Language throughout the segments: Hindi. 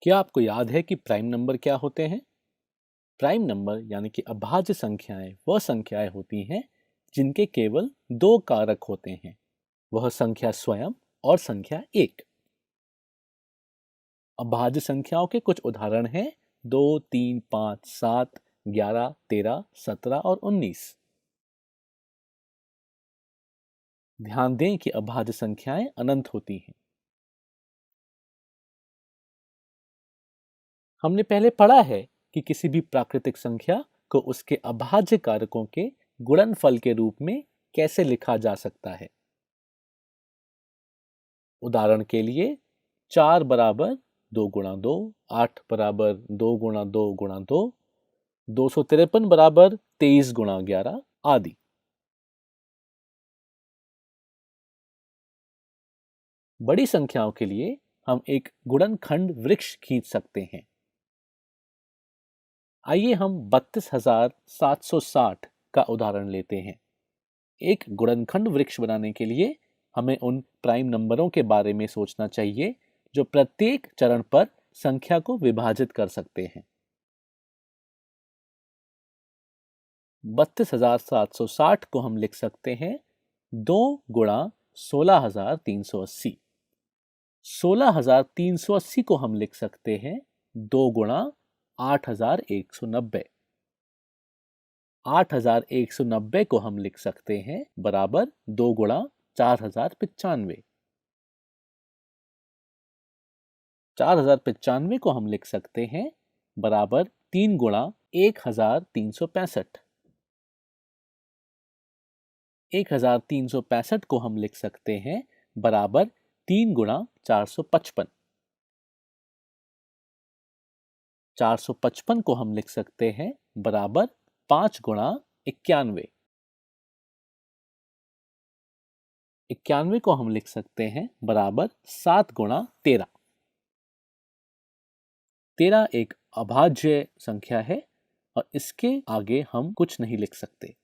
क्या आपको याद है कि प्राइम नंबर क्या होते हैं? प्राइम नंबर यानी कि अभाज्य संख्याएं वह संख्याएं होती हैं जिनके केवल दो कारक होते हैं, वह संख्या स्वयं और संख्या एक। अभाज्य संख्याओं के कुछ उदाहरण हैं 2, 3, 5, 7, 11, 13, 17 और 19। ध्यान दें कि अभाज्य संख्याएं अनंत होती हैं। हमने पहले पढ़ा है कि किसी भी प्राकृतिक संख्या को उसके अभाज्य कारकों के गुणनफल के रूप में कैसे लिखा जा सकता है। उदाहरण के लिए 4 बराबर 2 गुणा 2, 8 बराबर 2 गुणा 2 गुणा 2, 253 बराबर 23 गुणा 11 आदि। बड़ी संख्याओं के लिए हम एक गुणनखंड वृक्ष खींच सकते हैं। आइए हम 32,760 का उदाहरण लेते हैं। एक गुणनखंड वृक्ष बनाने के लिए हमें उन प्राइम नंबरों के बारे में सोचना चाहिए जो प्रत्येक चरण पर संख्या को विभाजित कर सकते हैं। 32,760 को हम लिख सकते हैं 2 गुणा 16,380। 16,380 को हम लिख सकते हैं 2 गुणा 8,190। 8,190 को हम लिख सकते हैं बराबर 2 गुणा 4,095। 4,095 को हम लिख सकते हैं बराबर 3 गुणा 1,365। 1,365 को हम लिख सकते हैं बराबर 3 गुणा 455। 455 को हम लिख सकते हैं बराबर 5 गुणा 91। 91 को हम लिख सकते हैं बराबर 7 गुणा 13। 13 एक अभाज्य संख्या है और इसके आगे हम कुछ नहीं लिख सकते।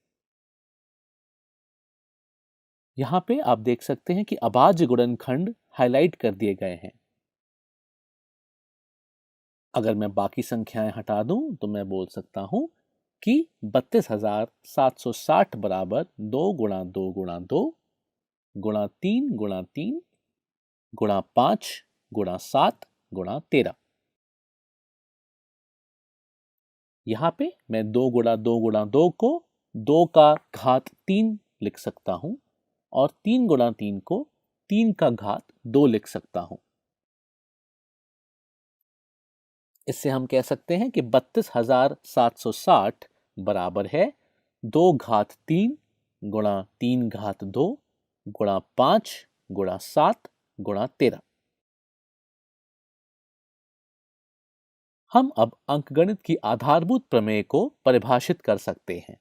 यहाँ पे आप देख सकते हैं कि अभाज्य गुणनखंड हाईलाइट कर दिए गए हैं। अगर मैं बाकी संख्याएं हटा दूं तो मैं बोल सकता हूं कि 32,760 बराबर 2 गुणा 2 गुणा 2 गुणा 3 गुणा 3 गुणा 5 गुणा 7 गुणा 13। यहाँ पे मैं 2 गुणा 2 गुणा 2 को 2 का घात 3 लिख सकता हूं और 3 गुणा 3 को 3 का घात 2 लिख सकता हूं। इससे हम कह सकते हैं कि 32,760 बराबर है 2 घात 3 गुणा 3 घात 2 गुणा 5 गुणा 7 गुणा 13। हम अब अंकगणित की आधारभूत प्रमेय को परिभाषित कर सकते हैं।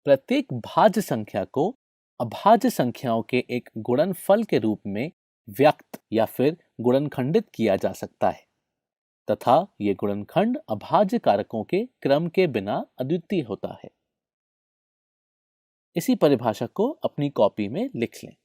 प्रत्येक भाज्य संख्या को अभाज्य संख्याओं के एक गुणनफल के रूप में व्यक्त या फिर गुणनखंडित किया जा सकता है तथा ये गुणनखंड अभाज्य कारकों के क्रम के बिना अद्वितीय होता है। इसी परिभाषा को अपनी कॉपी में लिख लें।